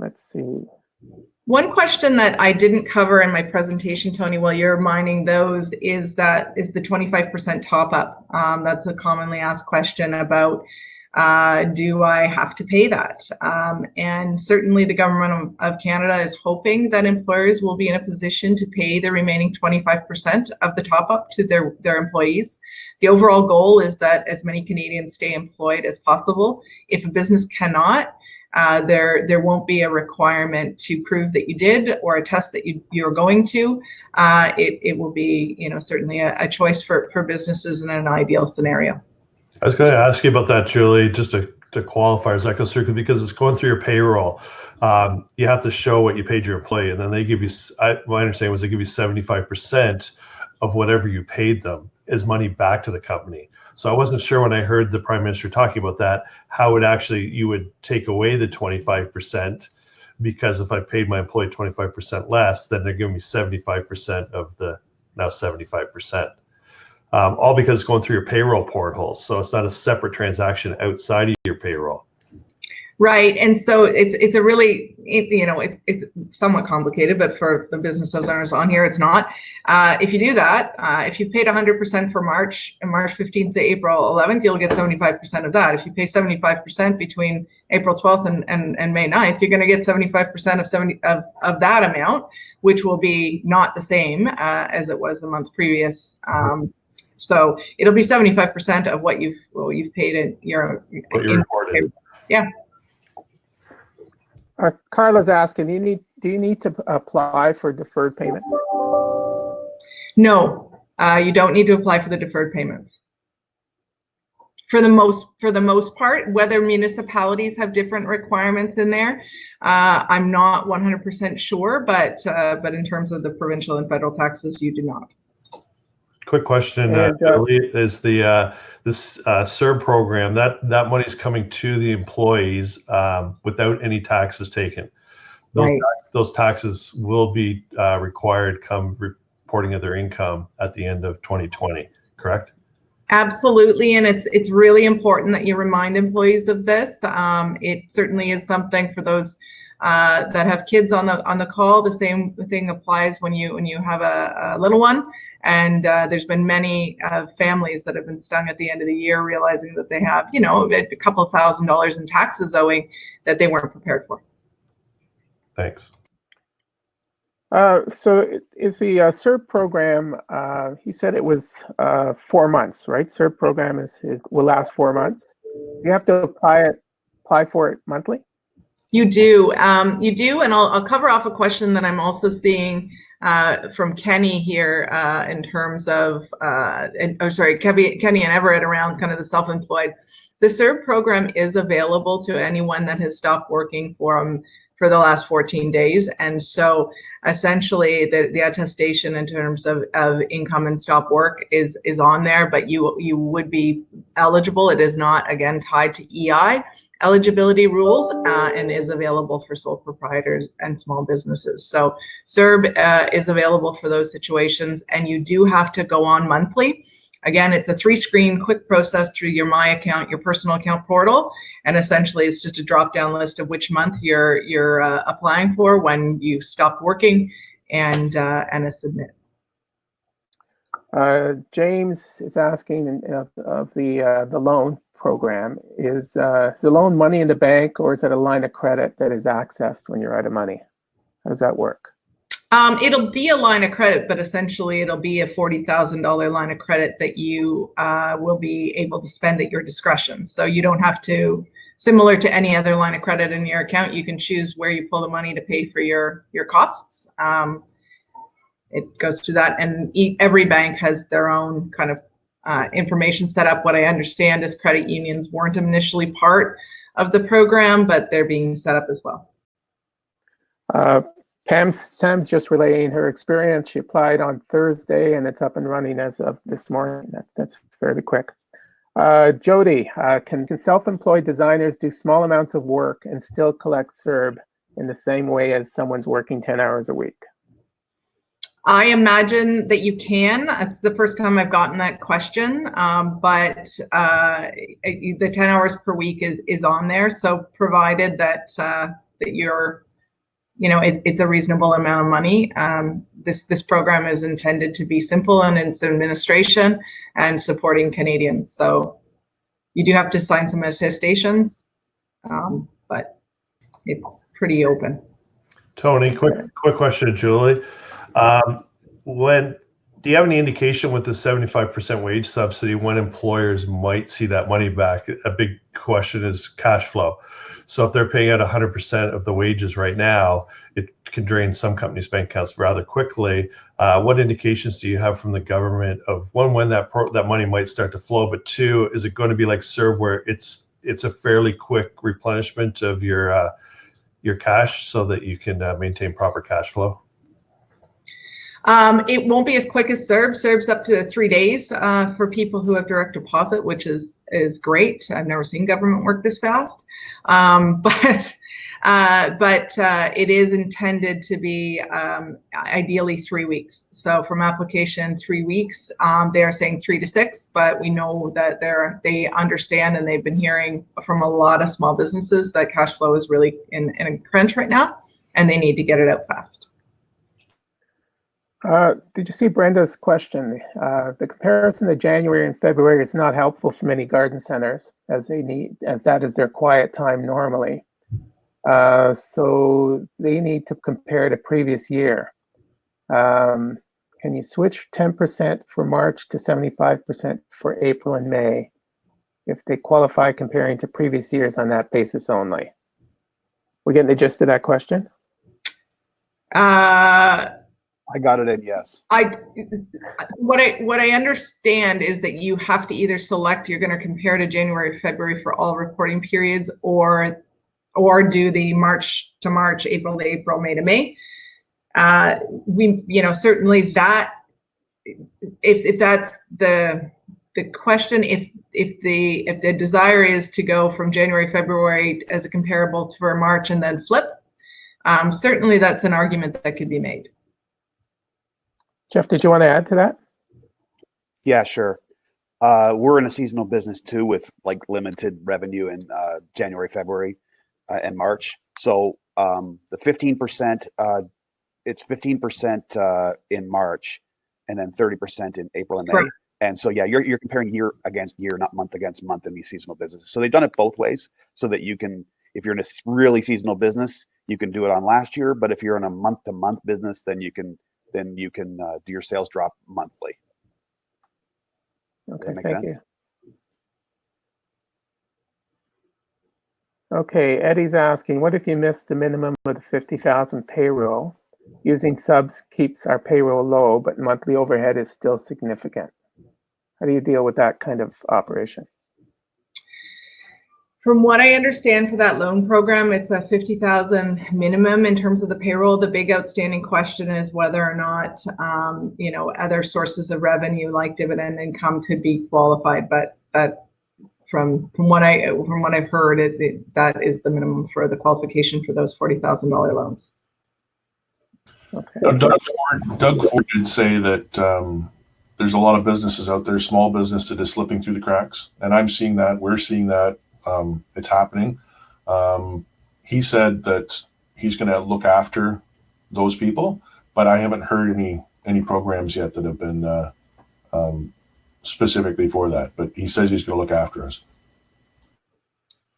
Let's see. One question that I didn't cover in my presentation, Tony, while you're mining those, is the 25% top up. That's a commonly asked question about, do I have to pay that? And certainly the government of Canada is hoping that employers will be in a position to pay the remaining 25% of the top up to their employees. The overall goal is that as many Canadians stay employed as possible. If a business cannot, there won't be a requirement to prove that you did or a test that you're going to. It will be, certainly a choice for businesses in an ideal scenario. I was going to ask you about that, Julie, just to qualify as that goes through, because it's going through your payroll. You have to show what you paid your employee, and then they give you, my understanding was they give you 75% of whatever you paid them as money back to the company. So I wasn't sure when I heard the Prime Minister talking about that, how it actually, you would take away the 25%, because if I paid my employee 25% less, then they're giving me 75% of the now 75%. All because it's going through your payroll portal. So it's not a separate transaction outside of your payroll. Right. And so it's a really, it's somewhat complicated, but for the business owners on here, it's not. If you do that, if you paid 100% for March 15th to April 11th, you'll get 75% of that. If you pay 75% between April 12th and May 9th, you're going to get 75% of that amount, which will be not the same as it was the month previous. So it'll be 75% of what you've paid in your reported. Yeah. Carla's asking, do you need to apply for deferred payments? No, you don't need to apply for the deferred payments. For the most part, whether municipalities have different requirements in there, I'm not 100% sure, but in terms of the provincial and federal taxes, you do not. Quick question, is this CERB program, that money is coming to the employees without any taxes taken. Those, Right. those taxes will be required come reporting of their income at the end of 2020, correct? Absolutely, and it's really important that you remind employees of this. It certainly is something for those that have kids on the call. The same thing applies when you have a little one. And there's been many families that have been stung at the end of the year, realizing that they have, you know, a couple of $1,000s in taxes owing that they weren't prepared for. Thanks. So is the CERB program, he said it was 4 months, right? CERB program will last 4 months. You have to apply for it monthly? You do, and I'll cover off a question that I'm also seeing from Kenny here in terms of, Kenny and Everett around kind of the self-employed. The CERB program is available to anyone that has stopped working for the last 14 days. And so essentially the attestation in terms of income and stop work is on there, but you would be eligible. It is not, again, tied to EI eligibility rules and is available for sole proprietors and small businesses. So CERB is available for those situations, and you do have to go on monthly. Again, it's a 3-screen quick process through your My Account, your personal account portal, and essentially it's just a drop-down list of which month you're applying for, when you stopped working, and a submit. James is asking of the loan program, is the loan money in the bank, or is it a line of credit that is accessed when you're out of money? How does that work? It'll be a line of credit, but essentially it'll be a $40,000 line of credit that you will be able to spend at your discretion. So you don't have to, similar to any other line of credit in your account, you can choose where you pull the money to pay for your costs. It goes through that, and every bank has their own kind of information set up. What I understand is credit unions weren't initially part of the program, but they're being set up as well. Sam's just relaying her experience. She applied on Thursday, and it's up and running as of this morning. That's fairly quick. Jody, can self-employed designers do small amounts of work and still collect CERB in the same way as someone's working 10 hours a week? I imagine that you can. It's the first time I've gotten that question, but the 10 hours per week is on there. So provided that you're, you know, it's a reasonable amount of money. This program is intended to be simple in its administration and supporting Canadians. So you do have to sign some attestations, but it's pretty open. Tony, quick question to Julie. Do you have any indication with the 75% wage subsidy when employers might see that money back? A big question is cash flow. So if they're paying out 100% of the wages right now, it can drain some companies' bank accounts rather quickly. What indications do you have from the government of when that money might start to flow? But two, is it going to be like CERB where it's a fairly quick replenishment of your cash so that you can maintain proper cash flow? It won't be as quick as CERB. CERB's up to 3 days for people who have direct deposit, which is great. I've never seen government work this fast. But it is intended to be ideally 3 weeks. So from application 3 weeks, they are saying 3 to 6, but we know that they understand, and they've been hearing from a lot of small businesses that cash flow is really in a crunch right now, and they need to get it out fast. Did you see Brenda's question? The comparison to January and February is not helpful for many garden centers, as that is their quiet time normally. So they need to compare to previous year. Can you switch 10% for March to 75% for April and May if they qualify comparing to previous years on that basis only? We're getting the gist of that question? I got it in yes. What I understand is that you have to either select you're going to compare to January, February for all reporting periods, or do the March to March, April to April, May to May. Certainly that if that's the question, if the desire is to go from January, February as a comparable for March and then flip, certainly that's an argument that could be made. Jeff, did you want to add to that? Yeah, sure. We're in a seasonal business too, with like limited revenue in January, February, and March. So the 15%, it's 15% in March, and then 30% in April and May. Correct. And so yeah, you're comparing year against year, not month against month in these seasonal businesses. So they've done it both ways, so that you can, if you're in a really seasonal business, you can do it on last year. But if you're in a month-to-month business, then you can do your sales drop monthly. Okay, make thank sense? you. Okay, Eddie's asking, what if you missed the minimum of the 50,000 payroll? Using subs keeps our payroll low, but monthly overhead is still significant. How do you deal with that kind of operation? From what I understand for that loan program, it's a 50,000 minimum in terms of the payroll. The big outstanding question is whether or not, other sources of revenue like dividend income could be qualified. But from what I've heard, that is the minimum for the qualification for those $40,000 loans. Okay. Doug Ford did say that there's a lot of businesses out there, small business, that is slipping through the cracks, and I'm seeing that. We're seeing that. It's happening. He said that he's going to look after those people, but I haven't heard any programs yet that have been specifically for that. But he says he's going to look after us.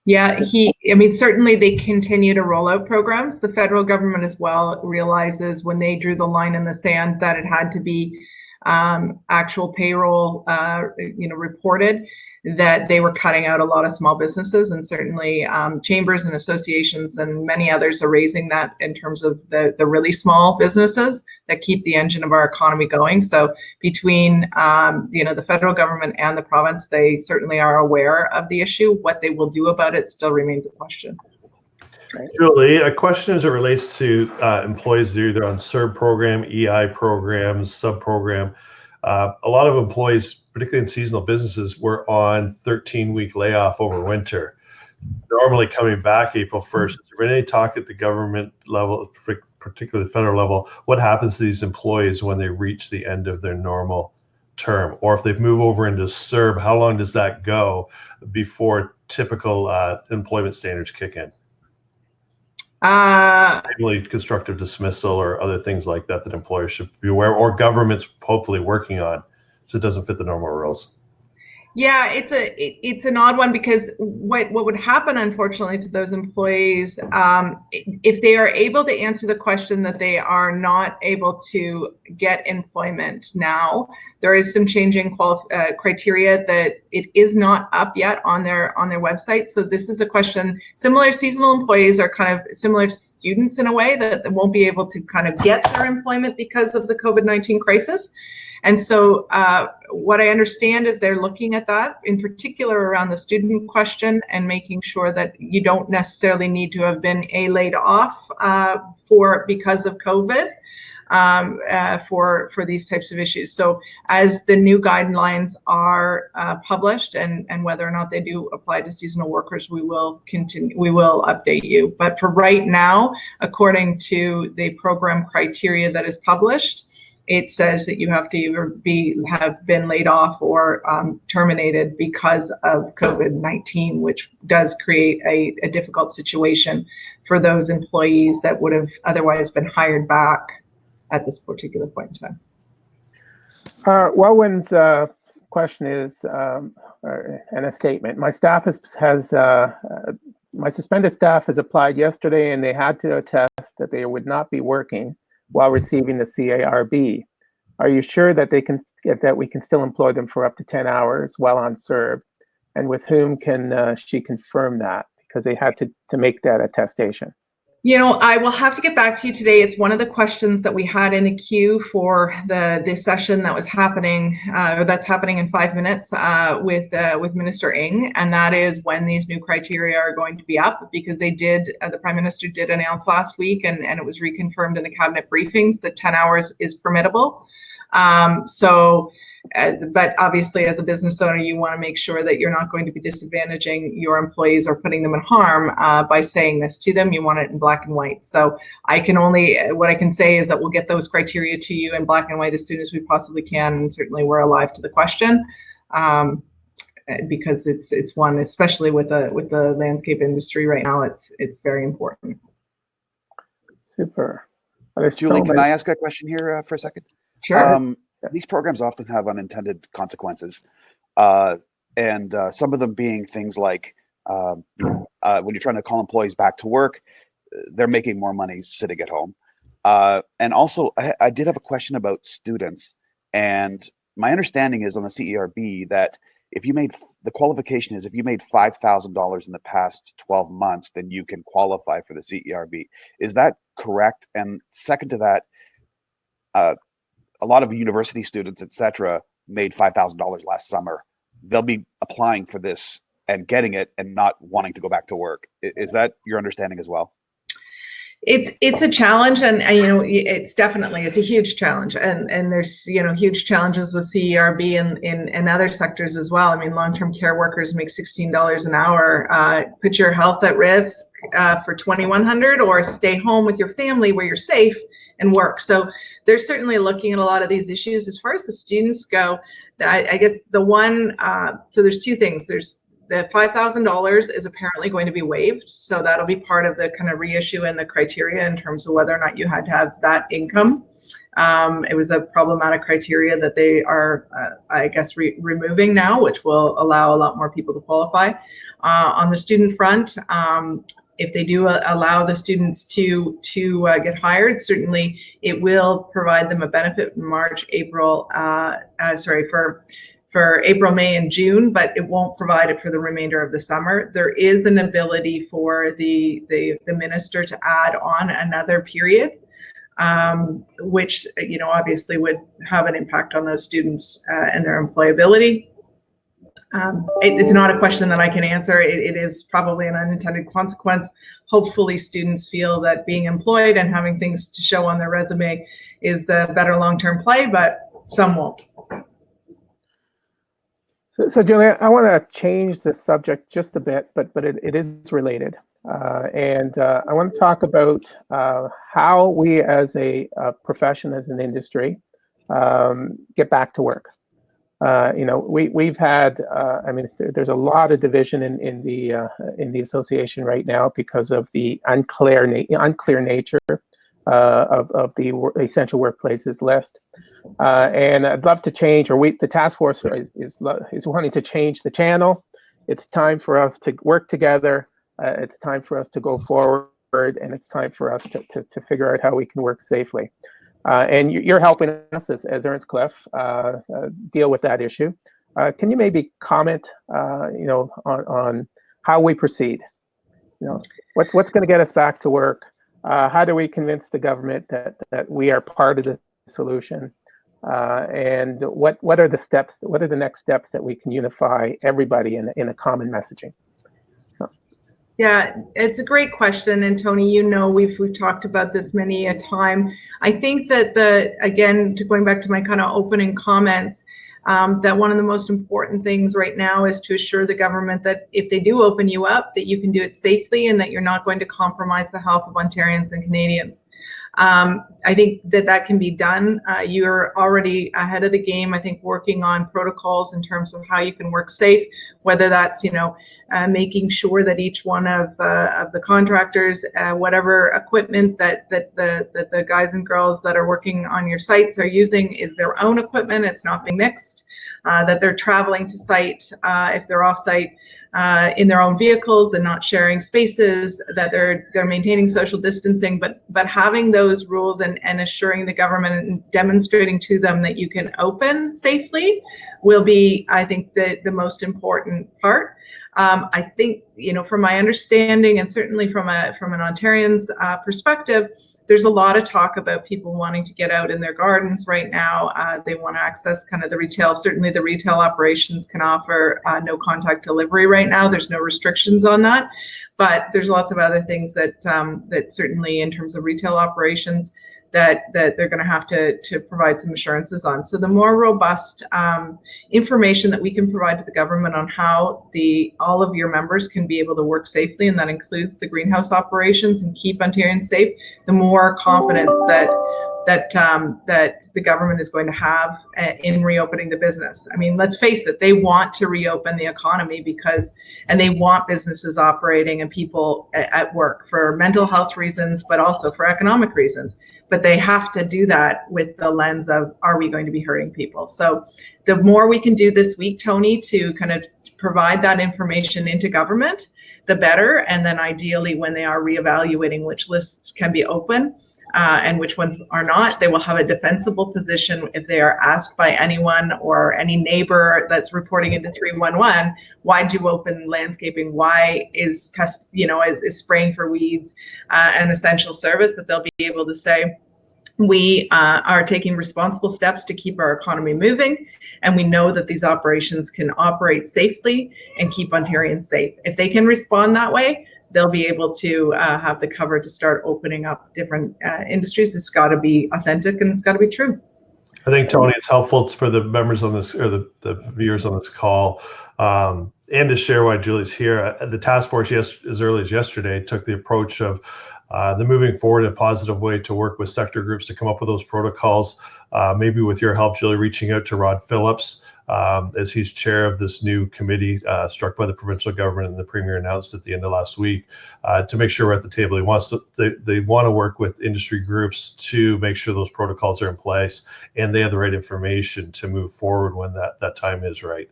Yeah, certainly they continue to roll out programs. The federal government as well realizes when they drew the line in the sand that it had to be actual payroll, reported, that they were cutting out a lot of small businesses, and certainly chambers and associations and many others are raising that in terms of the really small businesses that keep the engine of our economy going. So between the federal government and the province, they certainly are aware of the issue. What they will do about it still remains a question. Julie, a question as it relates to employees that are either on CERB program, EI programs, sub program. A lot of employees, particularly in seasonal businesses, were on 13-week layoff over winter, normally coming back April 1st. Is there any talk at the government level, particularly the federal level, what happens to these employees when they reach the end of their normal term? Or if they move over into CERB, how long does that go before typical employment standards kick in? Namely constructive dismissal or other things like that employers should be aware, or government's hopefully working on, so it doesn't fit the normal rules. Yeah, it's an odd one, because what would happen, unfortunately, to those employees, if they are able to answer the question that they are not able to get employment now, there is some changing criteria that it is not up yet on their website. So this is a question. Similar seasonal employees are kind of similar to students in a way, that won't be able to kind of get their employment because of the COVID-19 crisis. And so what I understand is they're looking at that, in particular around the student question, and making sure that you don't necessarily need to have been laid off because of COVID for these types of issues. So as the new guidelines are published, and whether or not they do apply to seasonal workers, we will update you. But for right now, according to the program criteria that is published, it says that you have to either have been laid off or terminated because of COVID-19, which does create a difficult situation for those employees that would have otherwise been hired back at this particular point in time. Welwyn's question is, and a statement. My staff my suspended staff has applied yesterday, and they had to attest that they would not be working while receiving the CARB. Are you sure that we can still employ them for up to 10 hours while on CERB? And with whom can she confirm that? Because they had to make that attestation. I will have to get back to you today. It's one of the questions that we had in the queue for the session that was happening, that's happening in 5 minutes with Minister Ng, and that is when these new criteria are going to be up, because the Prime Minister did announce last week, and it was reconfirmed in the cabinet briefings that 10 hours is permittable. So But obviously, as a business owner, you want to make sure that you're not going to be disadvantaging your employees or putting them in harm by saying this to them. You want it in black and white. So what I can say is that we'll get those criteria to you in black and white as soon as we possibly can. And certainly we're alive to the question, because it's one, especially with the landscape industry right now, it's very important. Super. Julie, can I ask a question here for a second? Sure. These programs often have unintended consequences, and some of them being things like when you're trying to call employees back to work, they're making more money sitting at home. And also, I did have a question about students, and my understanding is on the CERB that if you made the qualification is if you made $5,000 in the past 12 months, then you can qualify for the CERB. Is that correct? And second to that, a lot of university students, etc., made $5,000 last summer. They'll be applying for this and getting it and not wanting to go back to work. Is that your understanding as well? It's a challenge, and it's a huge challenge, and there's huge challenges with CERB in other sectors as well. I mean, long-term care workers make $16 an hour. Put your health at risk for $2,100, or stay home with your family where you're safe and work. So they're certainly looking at a lot of these issues. As far as the students go, I guess the one, so there's two things. There's the $5,000 is apparently going to be waived. So that'll be part of the kind of reissue and the criteria in terms of whether or not you had to have that income. It was a problematic criteria that they are, I guess, removing now, which will allow a lot more people to qualify. On the student front, if they do allow the students to get hired, certainly it will provide them a benefit in March, April, for April, May, and June, but it won't provide it for the remainder of the summer. There is an ability for the minister to add on another period, which obviously would have an impact on those students and their employability. It's not a question that I can answer. It is probably an unintended consequence. Hopefully students feel that being employed and having things to show on their resume is the better long-term play, but some won't. So Julie, I want to change the subject just a bit, but it is related. And I want to talk about how we as a profession, as an industry, get back to work. We've had, there's a lot of division in the association right now because of the unclear nature of the essential workplaces list. And I'd love to change, the task force is wanting to change the channel. It's time for us to work together. It's time for us to go forward, and it's time for us to figure out how we can work safely. And you're helping us as Earnscliffe deal with that issue. Can you maybe comment, on how we proceed? What's going to get us back to work? How do we convince the government that we are part of the solution? And what are the steps? What are the next steps that we can unify everybody in a common messaging? Yeah, it's a great question, and Tony, we've talked about this many a time. I think that going back to my kind of opening comments, that one of the most important things right now is to assure the government that if they do open you up, that you can do it safely and that you're not going to compromise the health of Ontarians and Canadians. I think that can be done. You're already ahead of the game, I think, working on protocols in terms of how you can work safe, whether that's, making sure that each one of the contractors, whatever equipment that the guys and girls that are working on your sites are using is their own equipment. It's not being mixed, that they're traveling to site if they're off site in their own vehicles and not sharing spaces, that they're maintaining social distancing, but having those rules and assuring the government and demonstrating to them that you can open safely will be, I think, the most important part. I think, from my understanding, and certainly from an Ontarian's perspective, there's a lot of talk about people wanting to get out in their gardens right now. They want to access kind of the retail. Certainly the retail operations can offer no contact delivery right now. There's no restrictions on that, but there's lots of other things that certainly in terms of retail operations, that they're going to have to provide some assurances on. So the more robust information that we can provide to the government on how all of your members can be able to work safely, and that includes the greenhouse operations, and keep Ontarians safe, the more confidence that the government is going to have in reopening the business. I mean, let's face it, they want to reopen the economy and they want businesses operating and people at work for mental health reasons, but also for economic reasons. But they have to do that with the lens of, are we going to be hurting people? So the more we can do this week, Tony, to kind of provide that information into government, the better. And then ideally, when they are reevaluating which lists can be open, and which ones are not, they will have a defensible position if they are asked by anyone or any neighbor that's reporting into 311, why'd you open landscaping? Why is is spraying for weeds an essential service? That they'll be able to say, we are taking responsible steps to keep our economy moving, and we know that these operations can operate safely and keep Ontarians safe. If they can respond that way, they'll be able to have the cover to start opening up different industries. It's got to be authentic and it's got to be true. I think, Tony, it's helpful for the members on this, or the viewers on this call, and to share why Julie's here. The task force, as early as yesterday, took the approach of the moving forward in a positive way to work with sector groups to come up with those protocols. Maybe with your help, Julie, reaching out to Rod Phillips, as he's chair of this new committee struck by the provincial government and the premier announced at the end of last week, to make sure we're at the table. They want to work with industry groups to make sure those protocols are in place and they have the right information to move forward when that time is right.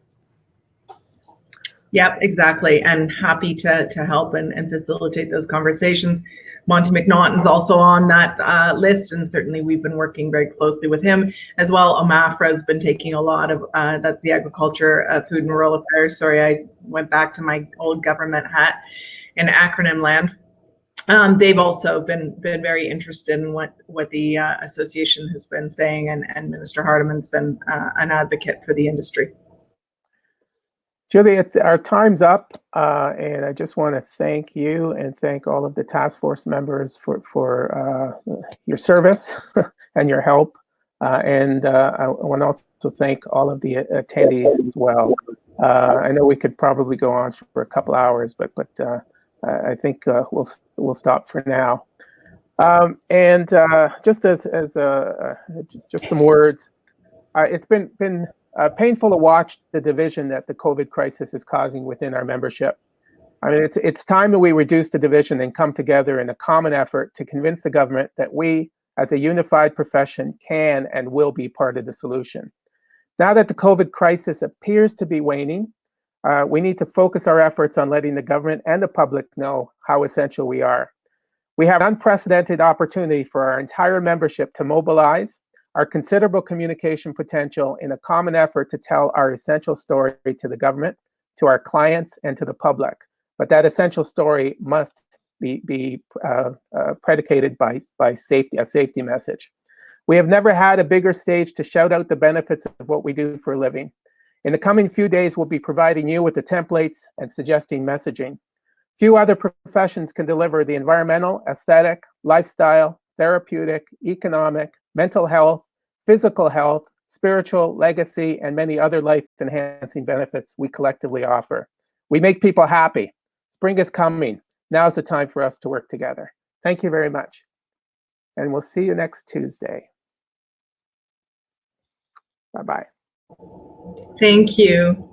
Yep, exactly. And happy to help and facilitate those conversations. Monty McNaughton's also on that list, and certainly we've been working very closely with him as well. OMAFRA has been taking a lot of, that's the Agriculture, Food and Rural Affairs. Sorry, I went back to my old government hat in acronym land. They've also been very interested in what the association has been saying, and Minister Hardeman's been an advocate for the industry. Julie, our time's up, and I just want to thank you and thank all of the task force members for your service and your help. And I want to also thank all of the attendees as well. I know we could probably go on for a couple hours, but I think we'll stop for now. And just as just some words, it's been painful to watch the division that the COVID crisis is causing within our membership. I mean, it's time that we reduce the division and come together in a common effort to convince the government that we, as a unified profession, can and will be part of the solution. Now that the COVID crisis appears to be waning, we need to focus our efforts on letting the government and the public know how essential we are. We have an unprecedented opportunity for our entire membership to mobilize our considerable communication potential in a common effort to tell our essential story to the government, to our clients, and to the public. But that essential story must be predicated by safety, a safety message. We have never had a bigger stage to shout out the benefits of what we do for a living. In the coming few days, we'll be providing you with the templates and suggesting messaging. Few other professions can deliver the environmental, aesthetic, lifestyle, therapeutic, economic, mental health, physical health, spiritual, legacy, and many other life-enhancing benefits we collectively offer. We make people happy. Spring is coming. Now is the time for us to work together. Thank you very much. And we'll see you next Tuesday. Bye-bye. Thank you.